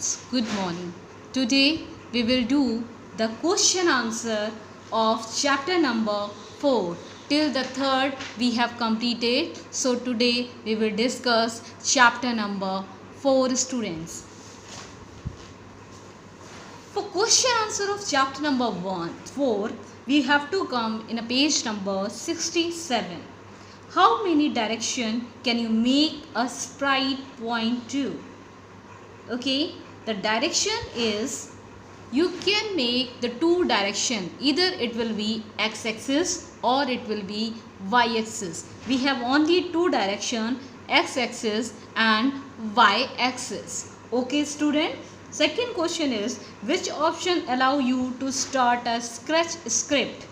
students, good morning. Today we will do the question answer of chapter number 4. Till the third we have completed. So today we will discuss chapter number 4, students. For question answer of chapter number 4, we have to come in a page number 67. How many direction can you make a sprite point to? Okay, the direction is you can make the two direction, either it will be x-axis or it will be y-axis. We have only two direction, x-axis and y-axis. Okay student. Second question is, which option allow you to start a Scratch script?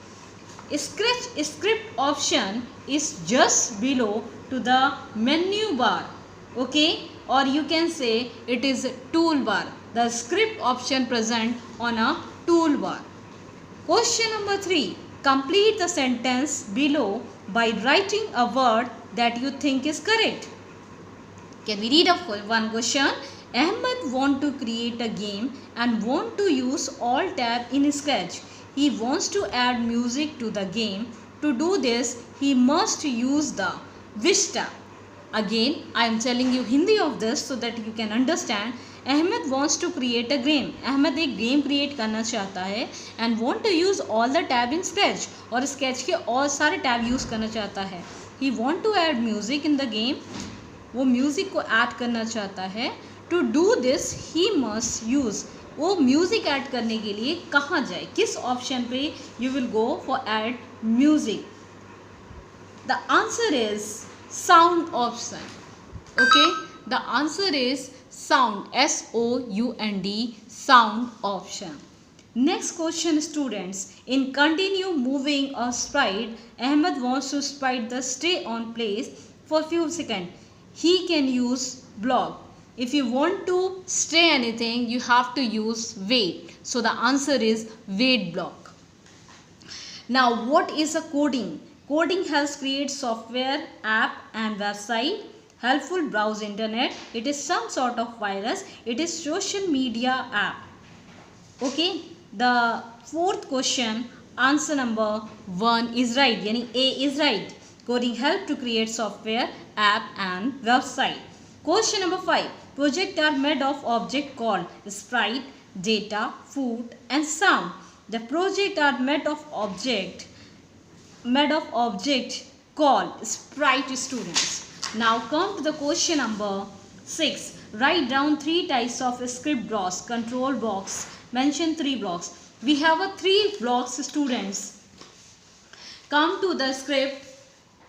Scratch script option is just below to the menu bar. Okay, or you can say it is a toolbar. The script option present on a toolbar. Question number 3. Complete the sentence below by writing a word that you think is correct. Can we read one question? Ahmed want to create a game and want to use all tab in Scratch. He wants to add music to the game. To do this, he must use the which tab? Again, I am telling you Hindi of this so that you can understand. Ahmed wants to create a game. Ahmed एक game create करना चाहता है and want to use all the tab in Scratch और Sketch के और सारे tab use करना चाहता है. He want to add music in the game. वो म्यूज़िक को ऐड करना चाहता है. To do this he must use. वो म्यूज़िक ऐड करने के लिए कहाँ जाए, किस ऑप्शन पे you will go for add music? The answer is sound option. Okay, the answer is sound, SOUND, sound option. Next question students. In continue moving a sprite, Ahmed wants to sprite the stay on place for few seconds. He can use block. If you want to stay anything, you have to use wait. So the answer is wait block. Now what is a coding? Coding helps create software, app and website. Helpful browse internet. It is some sort of virus. It is social media app. Okay. The fourth question, answer number 1 is right. Yani A is right. Coding help to create software, app and website. Question number 5. Projects are made of object called sprite, data, food and sound. The project are made of object called sprite, students. Now come to the question number 6. Write down 3 types of script blocks. Control blocks. Mention 3 blocks. We have a 3 blocks, students. Come to the script.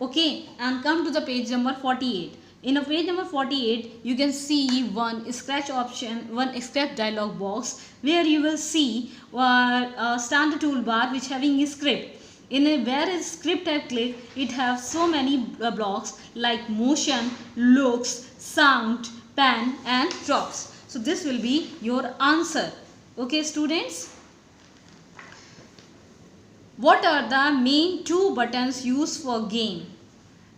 Okay, and come to the page number 48. In a page number 48, you can see one Scratch option, one Scratch dialog box where you will see standard toolbar which having a script. In a where is script I click, it has so many blocks like motion, looks, sound, pan and drops. So this will be your answer. Okay students. What are the main 2 buttons used for game?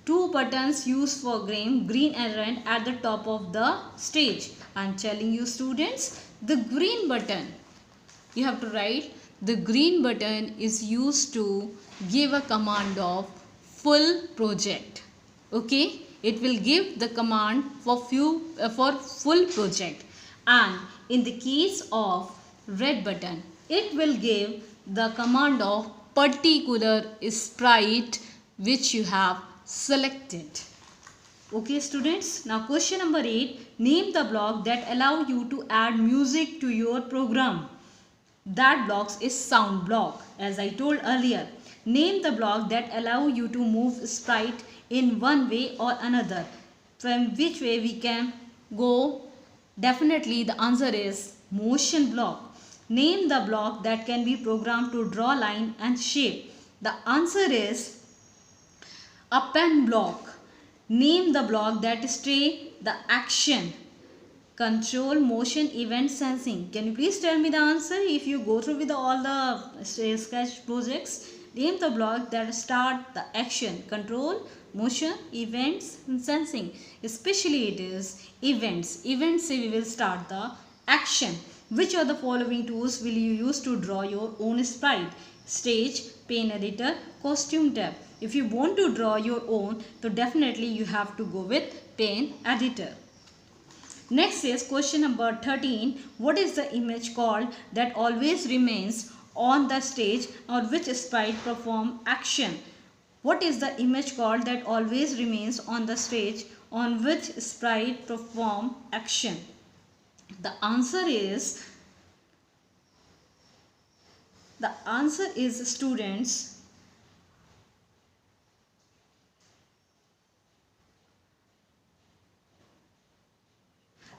2 buttons used for game, green and red at the top of the stage. I am telling you students, the green button, you have to write, the green button is used to give a command of full project. Okay, it will give the command for full project. And in the case of red button, it will give the command of particular sprite which you have selected. Okay students. Now question number 8. Name the block that allow you to add music to your program. That block is sound block, as I told earlier. Name the block that allow you to move sprite in one way or another. From which way we can go? Definitely the answer is motion block. Name the block that can be programmed to draw line and shape. The answer is a pen block. Name the block that stay the action. Control, motion, event, sensing. Can you please tell me the answer? If you go through with all the Scratch projects, name the block that start the action. Control, motion, events and sensing. Especially it is events. Events say we will start the Action. Which of the following tools will you use to draw your own sprite? Stage, pen editor, costume tab. If you want to draw your own, so definitely you have to go with pen editor. Next is question number 13. What is the image called that always remains on the stage or which sprite perform action? What is the image called that always remains on the stage on which sprite perform action? The answer is students.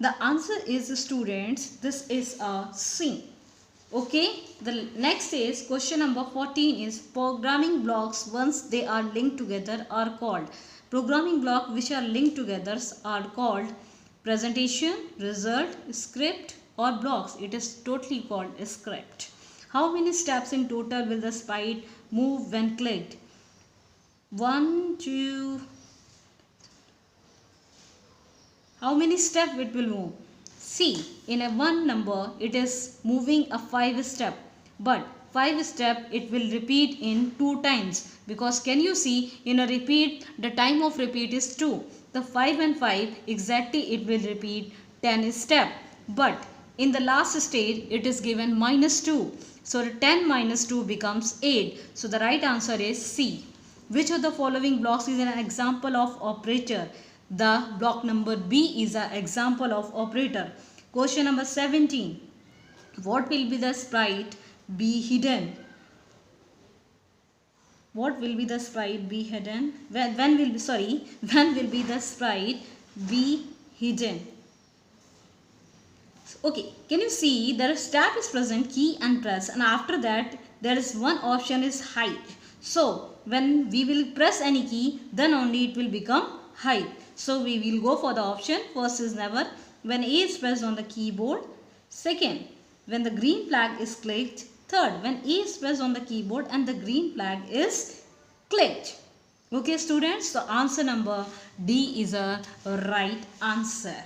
The answer is students. This is a C. Okay. The next is question number 14 is programming blocks once they are linked together are called. Programming blocks which are linked together are called presentation, result, script or blocks. It is totally called a script. How many steps in total will the sprite move when clicked? 1, 2. How many steps it will move? See, in a one number it is moving a 5 step, but 5 step it will repeat in 2 times, because can you see in a repeat the time of repeat is 2. The 5 and 5 exactly it will repeat 10 step, but in the last stage it is given -2. So 10 minus 2 becomes 8. So the right answer is C. Which of the following blocks is an example of operator? The block number B is an example of operator. Question number 17. What will be the sprite be hidden? What will be the sprite be hidden? When will be the sprite be hidden? Okay, can you see there is tab is present, key and press, and after that there is one option is hide. So when we will press any key, then only it will become hide. So we will go for the option first is never, when A is pressed on the keyboard. Second, when the green flag is clicked. Third, when A is pressed on the keyboard and the green flag is clicked. Okay students, so answer number D is a right answer.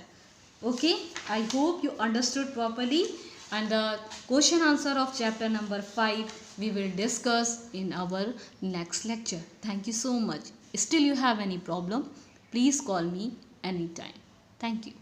Okay, I hope you understood properly, and the question answer of chapter number 5 we will discuss in our next lecture. Thank you so much. Still you have any problem, please call me anytime. Thank you.